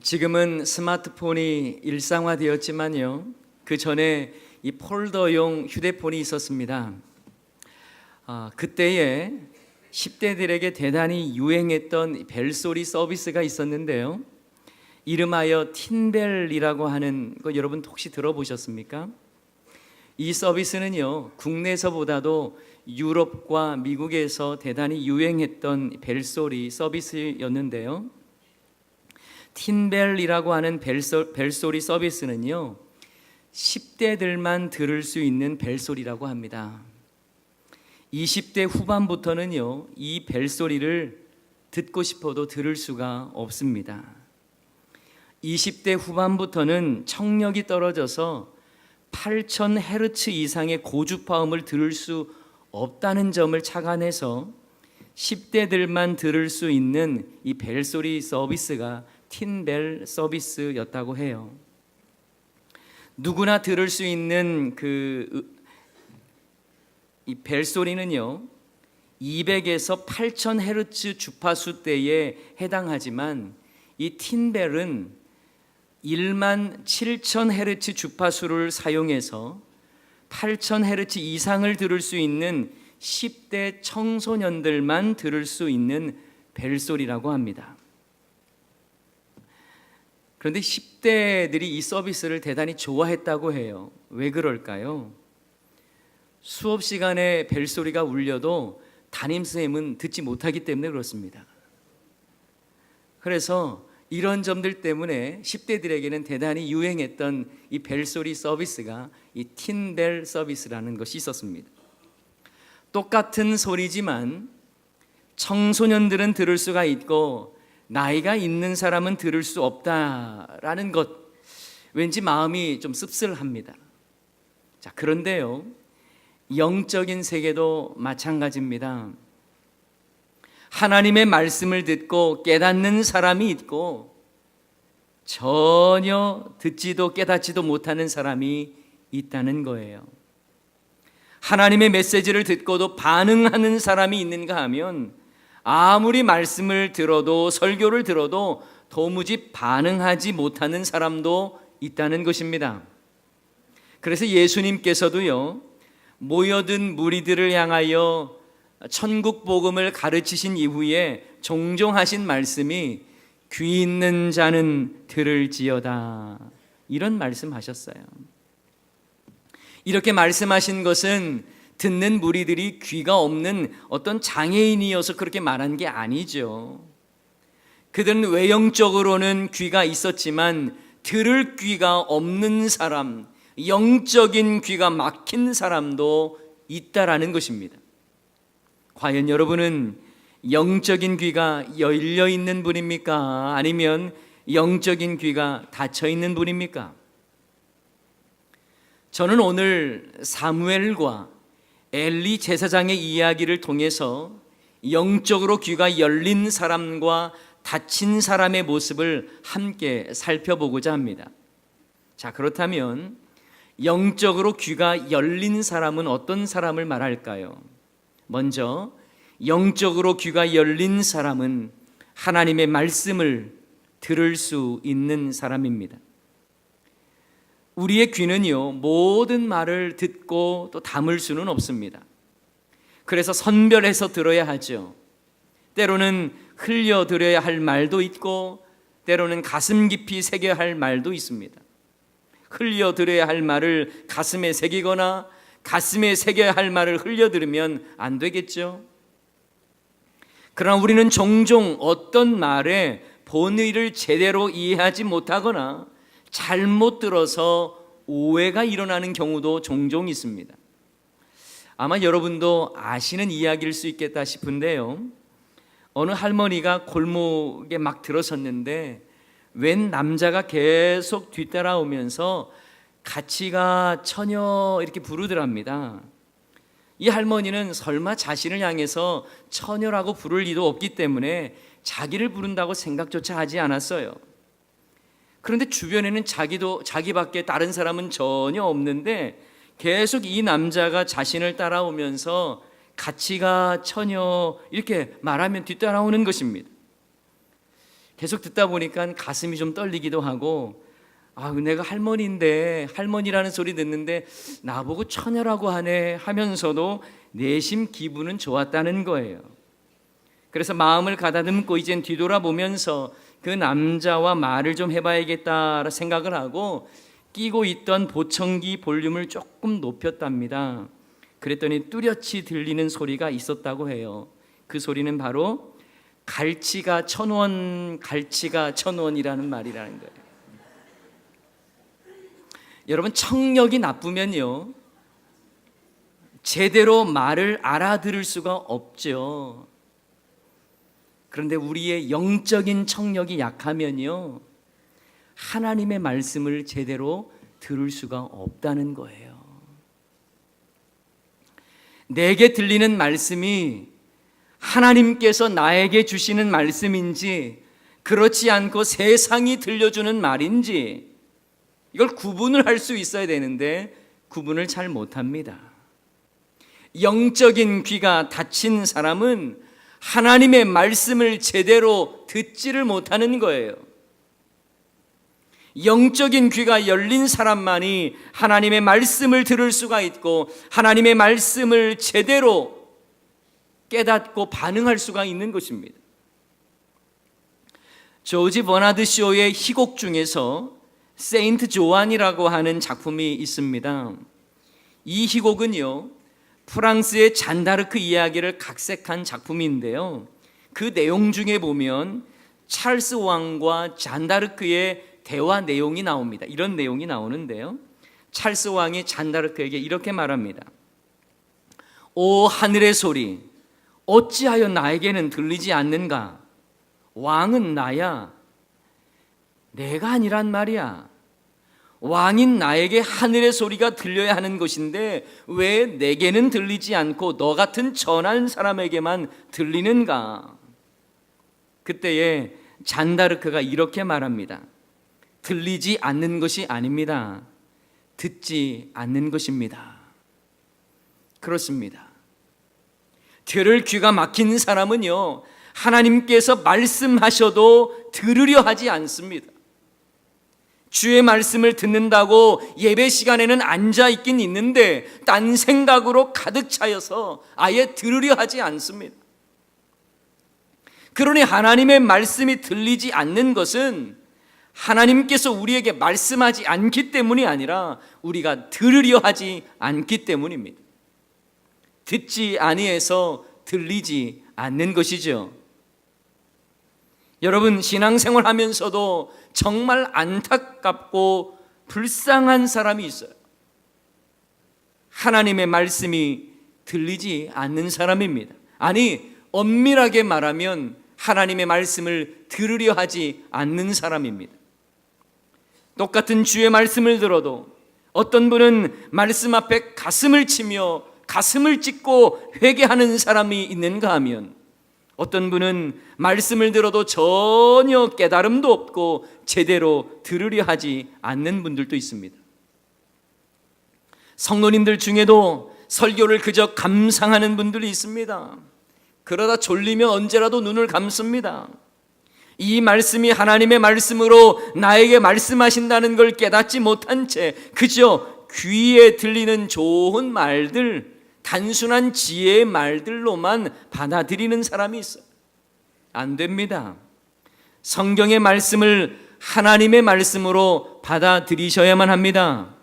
지금은 스마트폰이 일상화되었지만요, 그 전에 이 폴더용 휴대폰이 있었습니다. 그때에 10대들에게 대단히 유행했던 벨소리 서비스가 있었는데요, 이름하여 틴벨이라고 하는 거 여러분 혹시 들어보셨습니까? 이 서비스는요, 국내에서보다도 유럽과 미국에서 대단히 유행했던 벨소리 서비스였는데요, 틴벨이라고 하는 벨소리 서비스는요, 10대들만 들을 수 있는 벨소리라고 합니다. 20대 후반부터는요, 이 벨소리를 듣고 싶어도 들을 수가 없습니다. 20대 후반부터는 청력이 떨어져서 8000Hz 이상의 고주파음을 들을 수 없다는 점을 착안해서 10대들만 들을 수 있는 이 벨소리 서비스가 틴벨 서비스였다고 해요. 누구나 들을 수 있는 이 벨소리는요, 200에서 8000Hz 주파수대에 해당하지만 이 틴벨은 17000Hz 주파수를 사용해서 8000Hz 이상을 들을 수 있는 10대 청소년들만 들을 수 있는 벨소리라고 합니다. 그런데 10대들이 이 서비스를 대단히 좋아했다고 해요. 왜 그럴까요? 수업 시간에 벨소리가 울려도 담임선생님은 듣지 못하기 때문에 그렇습니다. 그래서 이런 점들 때문에 10대들에게는 대단히 유행했던 이 벨소리 서비스가 이 틴벨 서비스라는 것이 있었습니다. 똑같은 소리지만 청소년들은 들을 수가 있고 나이가 있는 사람은 들을 수 없다라는 것, 왠지 마음이 좀 씁쓸합니다. 자, 그런데요, 영적인 세계도 마찬가지입니다. 하나님의 말씀을 듣고 깨닫는 사람이 있고 전혀 듣지도 깨닫지도 못하는 사람이 있다는 거예요. 하나님의 메시지를 듣고도 반응하는 사람이 있는가 하면 아무리 말씀을 들어도 설교를 들어도 도무지 반응하지 못하는 사람도 있다는 것입니다. 그래서 예수님께서도요, 모여든 무리들을 향하여 천국 복음을 가르치신 이후에 종종 하신 말씀이 귀 있는 자는 들을지어다, 이런 말씀하셨어요. 이렇게 말씀하신 것은 듣는 무리들이 귀가 없는 어떤 장애인이어서 그렇게 말한 게 아니죠. 그들은 외형적으로는 귀가 있었지만 들을 귀가 없는 사람, 영적인 귀가 막힌 사람도 있다라는 것입니다. 과연 여러분은 영적인 귀가 열려 있는 분입니까? 아니면 영적인 귀가 닫혀 있는 분입니까? 저는 오늘 사무엘과 엘리 제사장의 이야기를 통해서 영적으로 귀가 열린 사람과 닫힌 사람의 모습을 함께 살펴보고자 합니다. 자, 그렇다면 영적으로 귀가 열린 사람은 어떤 사람을 말할까요? 먼저 영적으로 귀가 열린 사람은 하나님의 말씀을 들을 수 있는 사람입니다. 우리의 귀는요, 모든 말을 듣고 또 담을 수는 없습니다. 그래서 선별해서 들어야 하죠. 때로는 흘려 들어야 할 말도 있고 때로는 가슴 깊이 새겨야 할 말도 있습니다. 흘려 들어야 할 말을 가슴에 새기거나 가슴에 새겨야 할 말을 흘려 들으면 안 되겠죠. 그러나 우리는 종종 어떤 말의 본의를 제대로 이해하지 못하거나 잘못 들어서 오해가 일어나는 경우도 종종 있습니다. 아마 여러분도 아시는 이야기일 수 있겠다 싶은데요, 어느 할머니가 골목에 막 들어섰는데 웬 남자가 계속 뒤따라오면서 같이 가 처녀 이렇게 부르더랍니다. 이 할머니는 설마 자신을 향해서 처녀라고 부를 리도 없기 때문에 자기를 부른다고 생각조차 하지 않았어요. 그런데 주변에는 자기밖에 다른 사람은 전혀 없는데 계속 이 남자가 자신을 따라오면서 같이 가 처녀 이렇게 말하면 뒤따라오는 것입니다. 계속 듣다 보니까 가슴이 좀 떨리기도 하고, 내가 할머니인데 할머니라는 소리 듣는데 나보고 처녀라고 하네 하면서도 내심 기분은 좋았다는 거예요. 그래서 마음을 가다듬고 이젠 뒤돌아보면서 그 남자와 말을 좀 해봐야겠다 생각을 하고 끼고 있던 보청기 볼륨을 조금 높였답니다. 그랬더니 뚜렷이 들리는 소리가 있었다고 해요. 그 소리는 바로 갈치가 1,000원, 갈치가 1,000원이라는 말이라는 거예요. 여러분, 청력이 나쁘면요, 제대로 말을 알아들을 수가 없죠. 그런데 우리의 영적인 청력이 약하면요, 하나님의 말씀을 제대로 들을 수가 없다는 거예요. 내게 들리는 말씀이 하나님께서 나에게 주시는 말씀인지 그렇지 않고 세상이 들려주는 말인지 이걸 구분을 할 수 있어야 되는데 구분을 잘 못합니다. 영적인 귀가 닫힌 사람은 하나님의 말씀을 제대로 듣지를 못하는 거예요. 영적인 귀가 열린 사람만이 하나님의 말씀을 들을 수가 있고 하나님의 말씀을 제대로 깨닫고 반응할 수가 있는 것입니다. 조지 버나드 쇼의 희곡 중에서 세인트 조안이라고 하는 작품이 있습니다. 이 희곡은요, 프랑스의 잔다르크 이야기를 각색한 작품인데요, 그 내용 중에 보면 찰스 왕과 잔다르크의 대화 내용이 나옵니다. 이런 내용이 나오는데요, 찰스 왕이 잔다르크에게 이렇게 말합니다. 오 하늘의 소리, 어찌하여 나에게는 들리지 않는가? 왕은 나야, 내가 아니란 말이야. 왕인 나에게 하늘의 소리가 들려야 하는 것인데 왜 내게는 들리지 않고 너 같은 전한 사람에게만 들리는가? 그때에 잔다르크가 이렇게 말합니다. 들리지 않는 것이 아닙니다. 듣지 않는 것입니다. 그렇습니다. 들을 귀가 막힌 사람은요, 하나님께서 말씀하셔도 들으려 하지 않습니다. 주의 말씀을 듣는다고 예배 시간에는 앉아 있긴 있는데 딴 생각으로 가득 차여서 아예 들으려 하지 않습니다. 그러니 하나님의 말씀이 들리지 않는 것은 하나님께서 우리에게 말씀하지 않기 때문이 아니라 우리가 들으려 하지 않기 때문입니다. 듣지 아니해서 들리지 않는 것이죠. 여러분, 신앙생활 하면서도 정말 안타깝고 불쌍한 사람이 있어요. 하나님의 말씀이 들리지 않는 사람입니다. 아니, 엄밀하게 말하면 하나님의 말씀을 들으려 하지 않는 사람입니다. 똑같은 주의 말씀을 들어도 어떤 분은 말씀 앞에 가슴을 치며 가슴을 찢고 회개하는 사람이 있는가 하면 어떤 분은 말씀을 들어도 전혀 깨달음도 없고 제대로 들으려 하지 않는 분들도 있습니다. 성도님들 중에도 설교를 그저 감상하는 분들이 있습니다. 그러다 졸리면 언제라도 눈을 감습니다. 이 말씀이 하나님의 말씀으로 나에게 말씀하신다는 걸 깨닫지 못한 채 그저 귀에 들리는 좋은 말들, 단순한 지혜의 말들로만 받아들이는 사람이 있어요. 안 됩니다. 성경의 말씀을 하나님의 말씀으로 받아들이셔야만 합니다.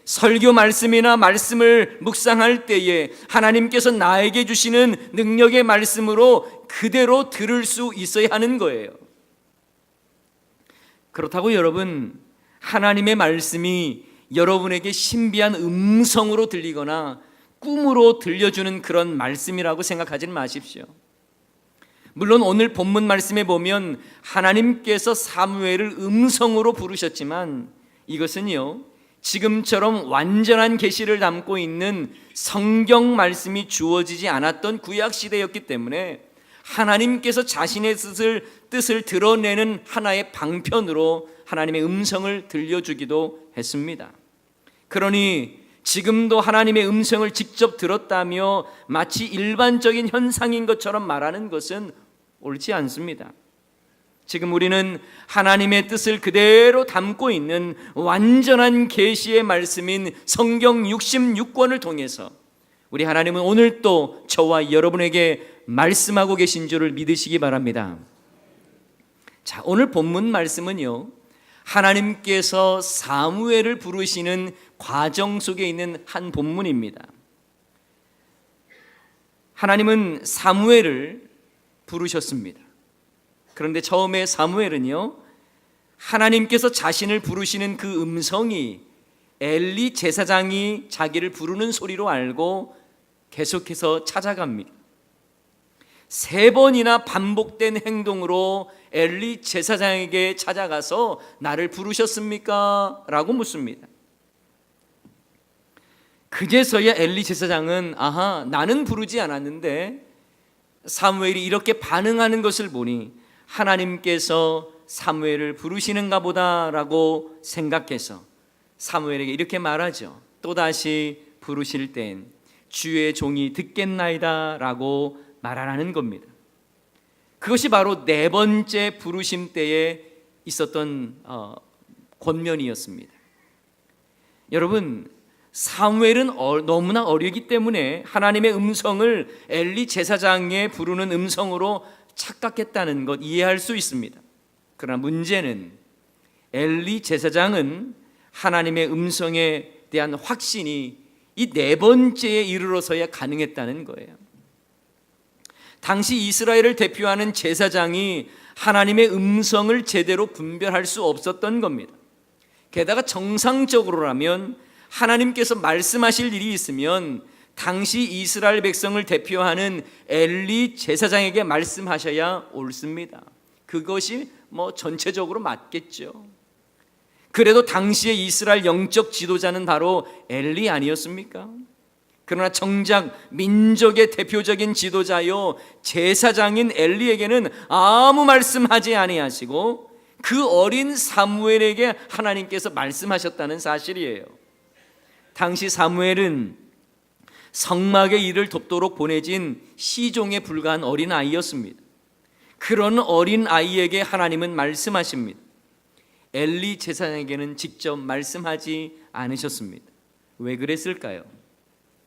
설교 말씀이나 말씀을 묵상할 때에 하나님께서 나에게 주시는 능력의 말씀으로 그대로 들을 수 있어야 하는 거예요. 그렇다고 여러분, 하나님의 말씀이 여러분에게 신비한 음성으로 들리거나 꿈으로 들려주는 그런 말씀이라고 생각하지는 마십시오. 물론 오늘 본문 말씀에 보면 하나님께서 사무엘을 음성으로 부르셨지만 이것은요, 지금처럼 완전한 계시를 담고 있는 성경 말씀이 주어지지 않았던 구약 시대였기 때문에 하나님께서 자신의 뜻을 드러내는 하나의 방편으로 하나님의 음성을 들려주기도 했습니다. 그러니 지금도 하나님의 음성을 직접 들었다며 마치 일반적인 현상인 것처럼 말하는 것은 옳지 않습니다. 지금 우리는 하나님의 뜻을 그대로 담고 있는 완전한 계시의 말씀인 성경 66권을 통해서 우리 하나님은 오늘 또 저와 여러분에게 말씀하고 계신 줄을 믿으시기 바랍니다. 자, 오늘 본문 말씀은요, 하나님께서 사무엘을 부르시는 과정 속에 있는 한 본문입니다. 하나님은 사무엘을 부르셨습니다. 그런데 처음에 사무엘은요, 하나님께서 자신을 부르시는 그 음성이 엘리 제사장이 자기를 부르는 소리로 알고 계속해서 찾아갑니다. 3번이나 반복된 행동으로 엘리 제사장에게 찾아가서 나를 부르셨습니까? 라고 묻습니다. 그제서야 엘리 제사장은 아하, 나는 부르지 않았는데 사무엘이 이렇게 반응하는 것을 보니 하나님께서 사무엘을 부르시는가 보다라고 생각해서 사무엘에게 이렇게 말하죠. 또다시 부르실 땐 주의 종이 듣겠나이다 라고 말하라는 겁니다. 그것이 바로 4번째 부르심 때에 있었던 권면이었습니다. 여러분, 사무엘은 너무나 어리기 때문에 하나님의 음성을 엘리 제사장의 부르는 음성으로 착각했다는 것 이해할 수 있습니다. 그러나 문제는 엘리 제사장은 하나님의 음성에 대한 확신이 이 4번째에 이르러서야 가능했다는 거예요. 당시 이스라엘을 대표하는 제사장이 하나님의 음성을 제대로 분별할 수 없었던 겁니다. 게다가 정상적으로라면 하나님께서 말씀하실 일이 있으면 당시 이스라엘 백성을 대표하는 엘리 제사장에게 말씀하셔야 옳습니다. 그것이 전체적으로 맞겠죠. 그래도 당시의 이스라엘 영적 지도자는 바로 엘리 아니었습니까? 그러나 정작 민족의 대표적인 지도자요 제사장인 엘리에게는 아무 말씀하지 아니하시고 그 어린 사무엘에게 하나님께서 말씀하셨다는 사실이에요. 당시 사무엘은 성막의 일을 돕도록 보내진 시종에 불과한 어린 아이였습니다. 그런 어린 아이에게 하나님은 말씀하십니다. 엘리 제사장에게는 직접 말씀하지 않으셨습니다. 왜 그랬을까요?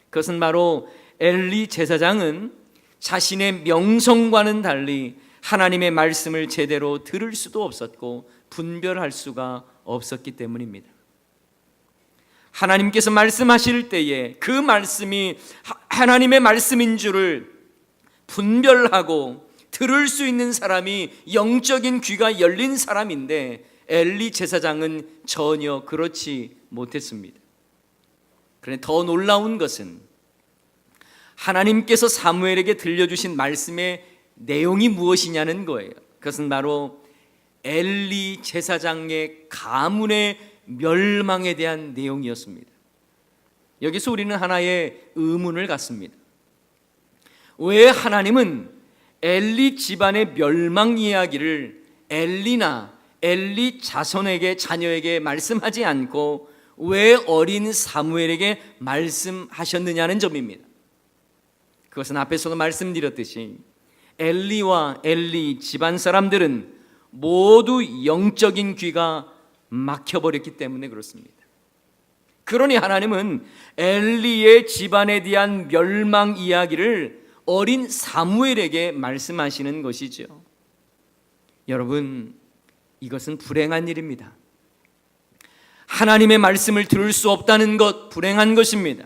그것은 바로 엘리 제사장은 자신의 명성과는 달리 하나님의 말씀을 제대로 들을 수도 없었고 분별할 수가 없었기 때문입니다. 하나님께서 말씀하실 때에 그 말씀이 하나님의 말씀인 줄을 분별하고 들을 수 있는 사람이 영적인 귀가 열린 사람인데 엘리 제사장은 전혀 그렇지 못했습니다. 그런데 더 놀라운 것은 하나님께서 사무엘에게 들려주신 말씀의 내용이 무엇이냐는 거예요. 그것은 바로 엘리 제사장의 가문의 멸망에 대한 내용이었습니다. 여기서 우리는 하나의 의문을 갖습니다. 왜 하나님은 엘리 집안의 멸망 이야기를 엘리나 엘리 자손에게 자녀에게 말씀하지 않고 왜 어린 사무엘에게 말씀하셨느냐는 점입니다. 그것은 앞에서도 말씀드렸듯이 엘리와 엘리 집안 사람들은 모두 영적인 귀가 막혀버렸기 때문에 그렇습니다. 그러니 하나님은 엘리의 집안에 대한 멸망 이야기를 어린 사무엘에게 말씀하시는 것이죠. 여러분, 이것은 불행한 일입니다. 하나님의 말씀을 들을 수 없다는 것 불행한 것입니다.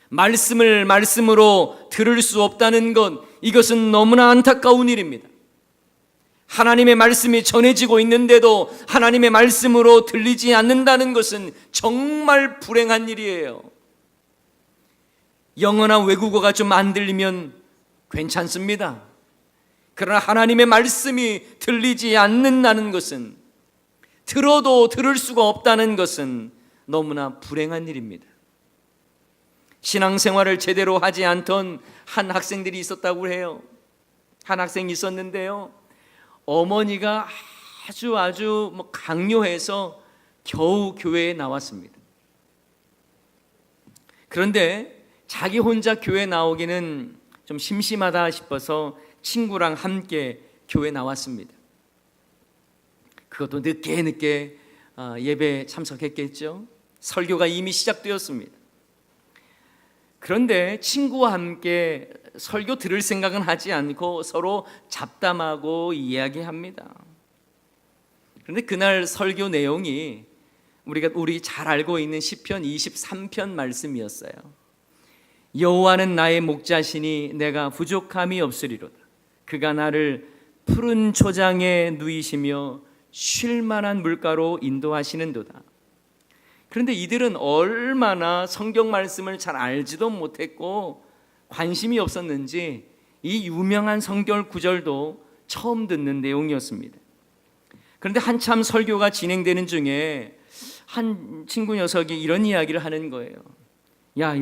말씀을 말씀으로 들을 수 없다는 것, 이것은 너무나 안타까운 일입니다. 하나님의 말씀이 전해지고 있는데도 하나님의 말씀으로 들리지 않는다는 것은 정말 불행한 일이에요. 영어나 외국어가 좀 안 들리면 괜찮습니다. 그러나 하나님의 말씀이 들리지 않는다는 것은, 들어도 들을 수가 없다는 것은 너무나 불행한 일입니다. 신앙생활을 제대로 하지 않던 한 학생들이 있었다고 해요. 한 학생이 있었는데요, 어머니가 아주 강요해서 겨우 교회에 나왔습니다. 그런데 자기 혼자 교회에 나오기는 좀 심심하다 싶어서 친구랑 함께 교회에 나왔습니다. 그것도 늦게 예배에 참석했겠죠. 설교가 이미 시작되었습니다. 그런데 친구와 함께 설교 들을 생각은 하지 않고 서로 잡담하고 이야기합니다. 그런데 그날 설교 내용이 우리 잘 알고 있는 시편 23편 말씀이었어요. 여호와는 나의 목자시니 내가 부족함이 없으리로다. 그가 나를 푸른 초장에 누이시며 쉴 만한 물가로 인도하시는도다. 그런데 이들은 얼마나 성경 말씀을 잘 알지도 못했고 관심이 없었는지 이 유명한 성경 구절도 처음 듣는 내용이었습니다. 그런데 한참 설교가 진행되는 중에 한 친구 녀석이 이런 이야기를 하는 거예요. 야,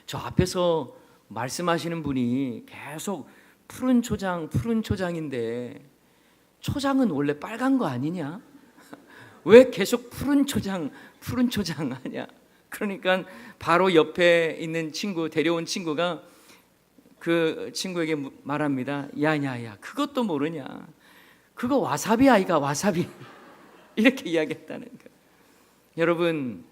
저 앞에서 말씀하시는 분이 계속 푸른 초장인데 초장은 원래 빨간 거 아니냐? 왜 계속 푸른 초장 하냐? 그러니까 바로 옆에 있는 친구, 데려온 친구가 그 친구에게 말합니다. 야, 그것도 모르냐? 그거 와사비 아이가 와사비. 이렇게 이야기했다는 거예요. 여러분,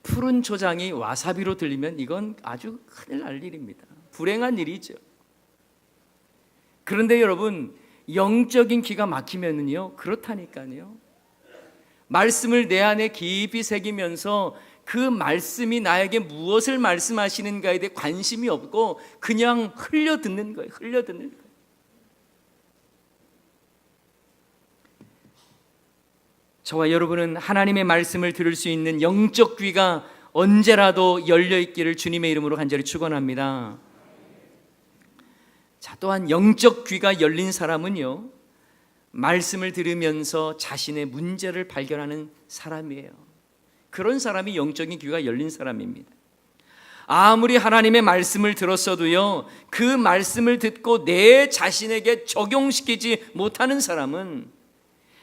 푸른 초장이 와사비로 들리면 이건 아주 큰일 날 일입니다. 불행한 일이죠. 그런데 여러분, 영적인 귀가 막히면은요, 그렇다니까요. 말씀을 내 안에 깊이 새기면서 그 말씀이 나에게 무엇을 말씀하시는가에 대해 관심이 없고 그냥 흘려듣는 거예요. 저와 여러분은 하나님의 말씀을 들을 수 있는 영적 귀가 언제라도 열려 있기를 주님의 이름으로 간절히 축원합니다. 자, 또한 영적 귀가 열린 사람은요, 말씀을 들으면서 자신의 문제를 발견하는 사람이에요. 그런 사람이 영적인 귀가 열린 사람입니다. 아무리 하나님의 말씀을 들었어도요, 그 말씀을 듣고 내 자신에게 적용시키지 못하는 사람은,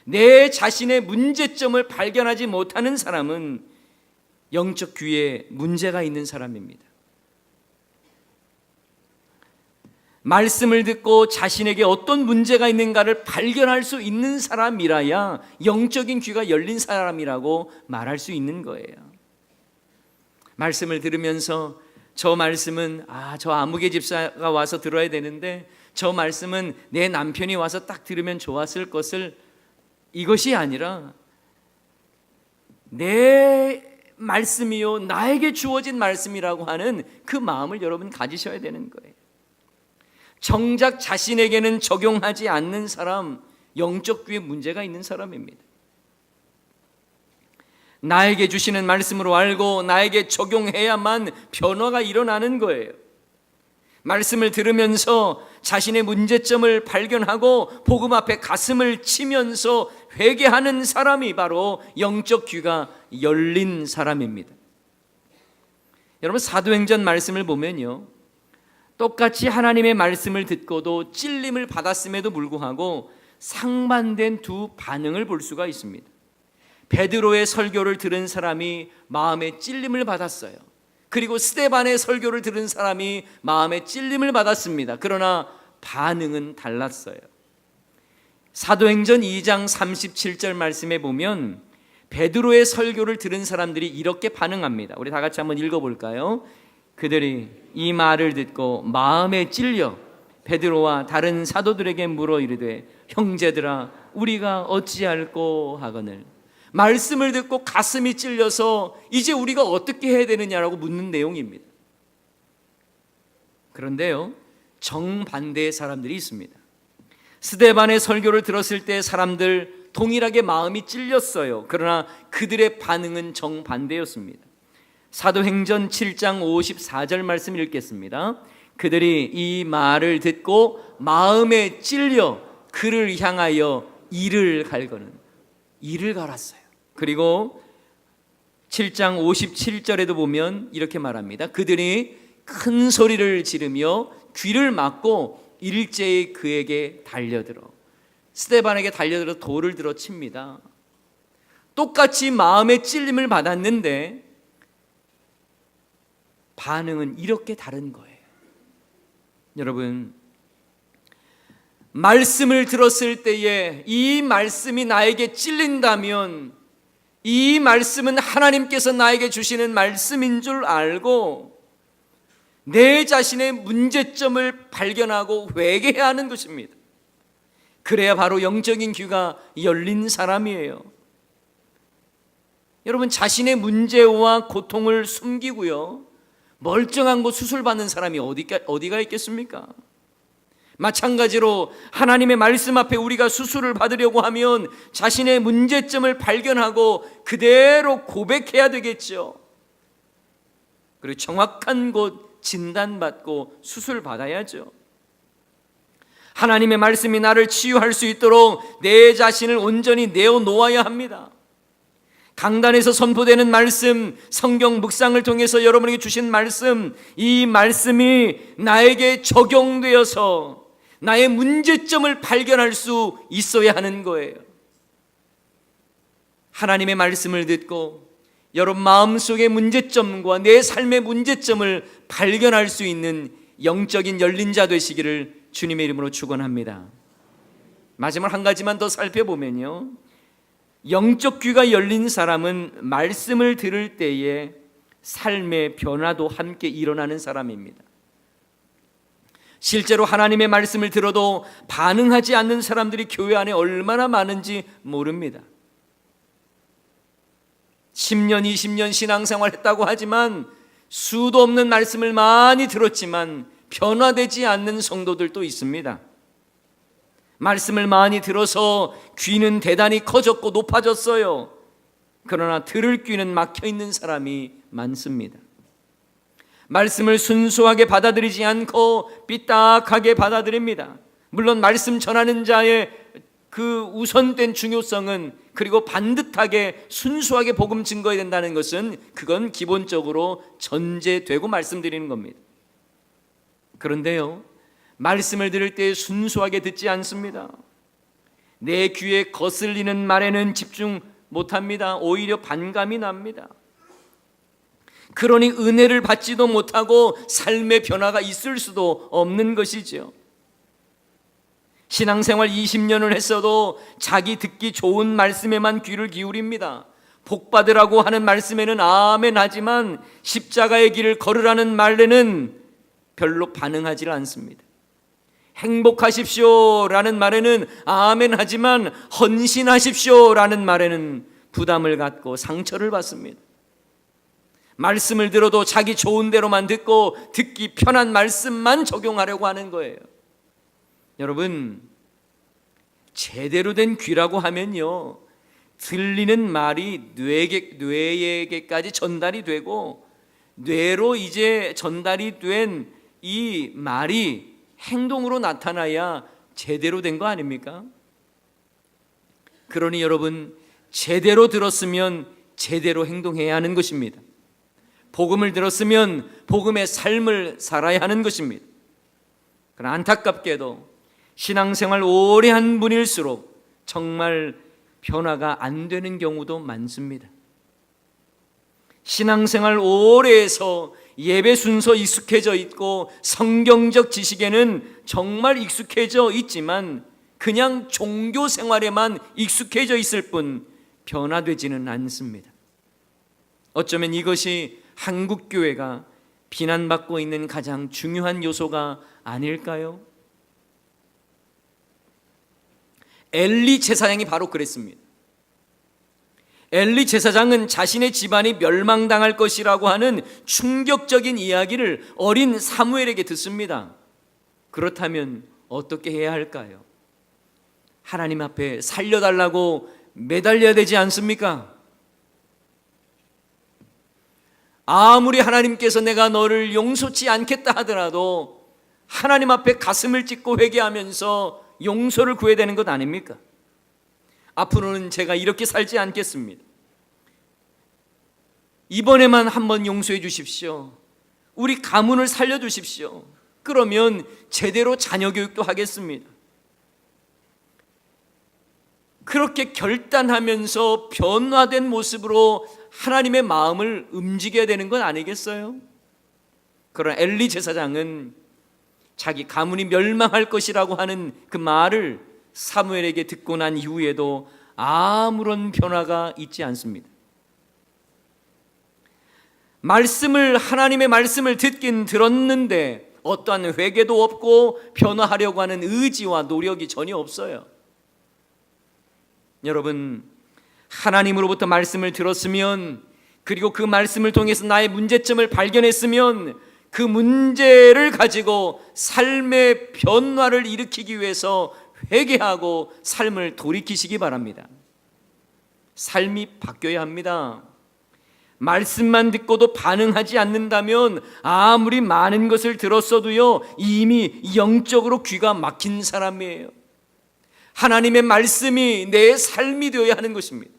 내 자신의 문제점을 발견하지 못하는 사람은 영적 귀에 문제가 있는 사람입니다. 말씀을 듣고 자신에게 어떤 문제가 있는가를 발견할 수 있는 사람이라야 영적인 귀가 열린 사람이라고 말할 수 있는 거예요. 말씀을 들으면서 저 말씀은 저 아무개 집사가 와서 들어야 되는데 저 말씀은 내 남편이 와서 딱 들으면 좋았을 것을, 이것이 아니라 내 말씀이요 나에게 주어진 말씀이라고 하는 그 마음을 여러분 가지셔야 되는 거예요. 정작 자신에게는 적용하지 않는 사람, 영적 귀에 문제가 있는 사람입니다. 나에게 주시는 말씀으로 알고 나에게 적용해야만 변화가 일어나는 거예요. 말씀을 들으면서 자신의 문제점을 발견하고 복음 앞에 가슴을 치면서 회개하는 사람이 바로 영적 귀가 열린 사람입니다. 여러분, 사도행전 말씀을 보면요, 똑같이 하나님의 말씀을 듣고도 찔림을 받았음에도 불구하고 상반된 두 반응을 볼 수가 있습니다. 베드로의 설교를 들은 사람이 마음에 찔림을 받았어요. 그리고 스데반의 설교를 들은 사람이 마음에 찔림을 받았습니다. 그러나 반응은 달랐어요. 사도행전 2장 37절 말씀에 보면 베드로의 설교를 들은 사람들이 이렇게 반응합니다. 우리 다 같이 한번 읽어볼까요? 그들이 이 말을 듣고 마음에 찔려 베드로와 다른 사도들에게 물어 이르되 형제들아 우리가 어찌할꼬 하거늘. 말씀을 듣고 가슴이 찔려서 이제 우리가 어떻게 해야 되느냐라고 묻는 내용입니다. 그런데요, 정반대의 사람들이 있습니다. 스데반의 설교를 들었을 때 사람들 동일하게 마음이 찔렸어요. 그러나 그들의 반응은 정반대였습니다. 사도행전 7장 54절 말씀 읽겠습니다. 그들이 이 말을 듣고 마음에 찔려 그를 향하여 이를 갈거는, 이를 갈았어요. 그리고 7장 57절에도 보면 이렇게 말합니다. 그들이 큰 소리를 지르며 귀를 막고 일제히 그에게 달려들어, 스데반에게 달려들어 돌을 들어 칩니다. 똑같이 마음의 찔림을 받았는데 반응은 이렇게 다른 거예요. 여러분, 말씀을 들었을 때에 이 말씀이 나에게 찔린다면 이 말씀은 하나님께서 나에게 주시는 말씀인 줄 알고 내 자신의 문제점을 발견하고 회개해야 하는 것입니다. 그래야 바로 영적인 귀가 열린 사람이에요. 여러분, 자신의 문제와 고통을 숨기고요, 멀쩡한 곳 수술받는 사람이 어디가 있겠습니까? 마찬가지로 하나님의 말씀 앞에 우리가 수술을 받으려고 하면 자신의 문제점을 발견하고 그대로 고백해야 되겠죠. 그리고 정확한 곳 진단받고 수술받아야죠. 하나님의 말씀이 나를 치유할 수 있도록 내 자신을 온전히 내어놓아야 합니다. 강단에서 선포되는 말씀, 성경 묵상을 통해서 여러분에게 주신 말씀, 이 말씀이 나에게 적용되어서 나의 문제점을 발견할 수 있어야 하는 거예요. 하나님의 말씀을 듣고 여러분 마음속의 문제점과 내 삶의 문제점을 발견할 수 있는 영적인 열린 자 되시기를 주님의 이름으로 축원합니다. 마지막 한 가지만 더 살펴보면요, 영적 귀가 열린 사람은 말씀을 들을 때에 삶의 변화도 함께 일어나는 사람입니다. 실제로 하나님의 말씀을 들어도 반응하지 않는 사람들이 교회 안에 얼마나 많은지 모릅니다. 10년, 20년 신앙생활 했다고 하지만 수도 없는 말씀을 많이 들었지만 변화되지 않는 성도들도 있습니다. 말씀을 많이 들어서 귀는 대단히 커졌고 높아졌어요. 그러나 들을 귀는 막혀 있는 사람이 많습니다. 말씀을 순수하게 받아들이지 않고 삐딱하게 받아들입니다. 물론 말씀 전하는 자의 그 우선된 중요성은, 그리고 반듯하게 순수하게 복음 증거해야 된다는 것은 그건 기본적으로 전제되고 말씀드리는 겁니다. 그런데요, 말씀을 들을 때 순수하게 듣지 않습니다. 내 귀에 거슬리는 말에는 집중 못합니다. 오히려 반감이 납니다. 그러니 은혜를 받지도 못하고 삶의 변화가 있을 수도 없는 것이죠. 신앙생활 20년을 했어도 자기 듣기 좋은 말씀에만 귀를 기울입니다. 복 받으라고 하는 말씀에는 아멘 하지만 십자가의 길을 걸으라는 말에는 별로 반응하지 않습니다. 행복하십시오라는 말에는 아멘 하지만 헌신하십시오라는 말에는 부담을 갖고 상처를 받습니다. 말씀을 들어도 자기 좋은 대로만 듣고 듣기 편한 말씀만 적용하려고 하는 거예요. 여러분, 제대로 된 귀라고 하면요, 들리는 말이 뇌에게까지 전달이 되고 뇌로 이제 전달이 된 이 말이 행동으로 나타나야 제대로 된 거 아닙니까? 그러니 여러분, 제대로 들었으면 제대로 행동해야 하는 것입니다. 복음을 들었으면 복음의 삶을 살아야 하는 것입니다. 그러나 안타깝게도 신앙생활 오래 한 분일수록 정말 변화가 안 되는 경우도 많습니다. 신앙생활 오래 해서 예배 순서 익숙해져 있고 성경적 지식에는 정말 익숙해져 있지만 그냥 종교 생활에만 익숙해져 있을 뿐 변화되지는 않습니다. 어쩌면 이것이 한국 교회가 비난받고 있는 가장 중요한 요소가 아닐까요? 엘리 제사장이 바로 그랬습니다. 엘리 제사장은 자신의 집안이 멸망당할 것이라고 하는 충격적인 이야기를 어린 사무엘에게 듣습니다. 그렇다면 어떻게 해야 할까요? 하나님 앞에 살려달라고 매달려야 되지 않습니까? 아무리 하나님께서 내가 너를 용서치 않겠다 하더라도 하나님 앞에 가슴을 찢고 회개하면서 용서를 구해야 되는 것 아닙니까? 앞으로는 제가 이렇게 살지 않겠습니다. 이번에만 한번 용서해 주십시오. 우리 가문을 살려주십시오. 그러면 제대로 자녀 교육도 하겠습니다. 그렇게 결단하면서 변화된 모습으로 하나님의 마음을 움직여야 되는 건 아니겠어요? 그러나 엘리 제사장은 자기 가문이 멸망할 것이라고 하는 그 말을 사무엘에게 듣고 난 이후에도 아무런 변화가 있지 않습니다. 하나님의 말씀을 듣긴 들었는데 어떠한 회개도 없고 변화하려고 하는 의지와 노력이 전혀 없어요. 여러분, 하나님으로부터 말씀을 들었으면, 그리고 그 말씀을 통해서 나의 문제점을 발견했으면 그 문제를 가지고 삶의 변화를 일으키기 위해서 회개하고 삶을 돌이키시기 바랍니다. 삶이 바뀌어야 합니다. 말씀만 듣고도 반응하지 않는다면 아무리 많은 것을 들었어도요, 이미 영적으로 귀가 막힌 사람이에요. 하나님의 말씀이 내 삶이 되어야 하는 것입니다.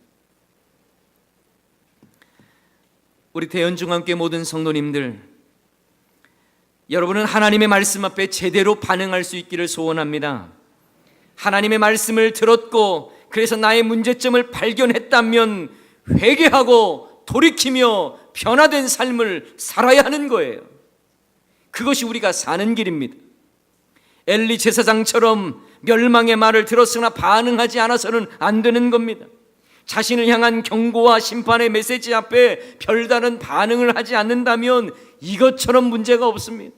우리 대연중앙교회 모든 성도님들, 여러분은 하나님의 말씀 앞에 제대로 반응할 수 있기를 소원합니다. 하나님의 말씀을 들었고 그래서 나의 문제점을 발견했다면 회개하고 돌이키며 변화된 삶을 살아야 하는 거예요. 그것이 우리가 사는 길입니다. 엘리 제사장처럼 멸망의 말을 들었으나 반응하지 않아서는 안 되는 겁니다. 자신을 향한 경고와 심판의 메시지 앞에 별다른 반응을 하지 않는다면 이것처럼 문제가 없습니다.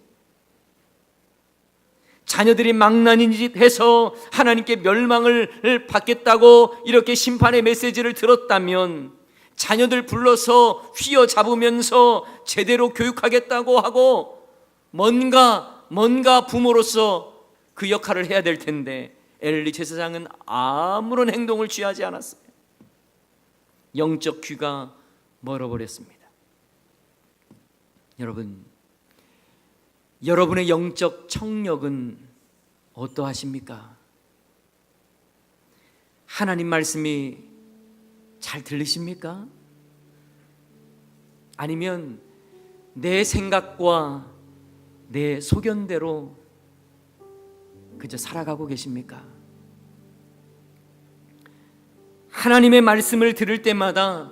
자녀들이 망나니 짓 해서 하나님께 멸망을 받겠다고 이렇게 심판의 메시지를 들었다면 자녀들 불러서 휘어잡으면서 제대로 교육하겠다고 하고 뭔가 부모로서 그 역할을 해야 될 텐데 엘리 제사장은 아무런 행동을 취하지 않았어요. 영적 귀가 멀어버렸습니다. 여러분의 영적 청력은 어떠하십니까? 하나님 말씀이 잘 들리십니까? 아니면 내 생각과 내 소견대로 그저 살아가고 계십니까? 하나님의 말씀을 들을 때마다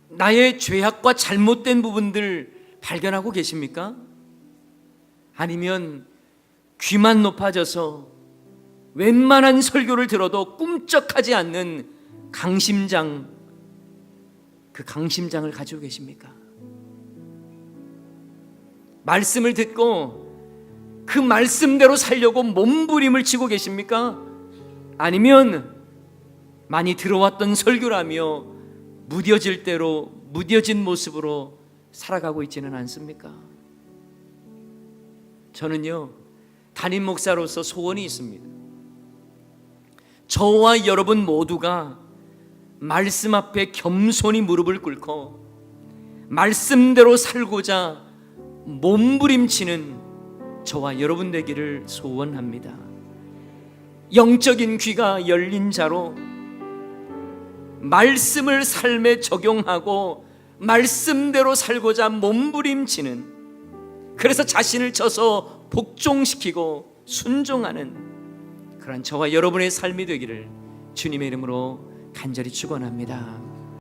나의 죄악과 잘못된 부분들 발견하고 계십니까? 아니면 귀만 높아져서 웬만한 설교를 들어도 꿈쩍하지 않는 그 강심장을 가지고 계십니까? 말씀을 듣고 그 말씀대로 살려고 몸부림을 치고 계십니까? 아니면 많이 들어왔던 설교라며 무뎌진 모습으로 살아가고 있지는 않습니까? 저는요, 담임 목사로서 소원이 있습니다. 저와 여러분 모두가 말씀 앞에 겸손히 무릎을 꿇고 말씀대로 살고자 몸부림치는 저와 여러분 되기를 소원합니다. 영적인 귀가 열린 자로 말씀을 삶에 적용하고 말씀대로 살고자 몸부림치는, 그래서 자신을 쳐서 복종시키고 순종하는 그런 저와 여러분의 삶이 되기를 주님의 이름으로 간절히 축원합니다.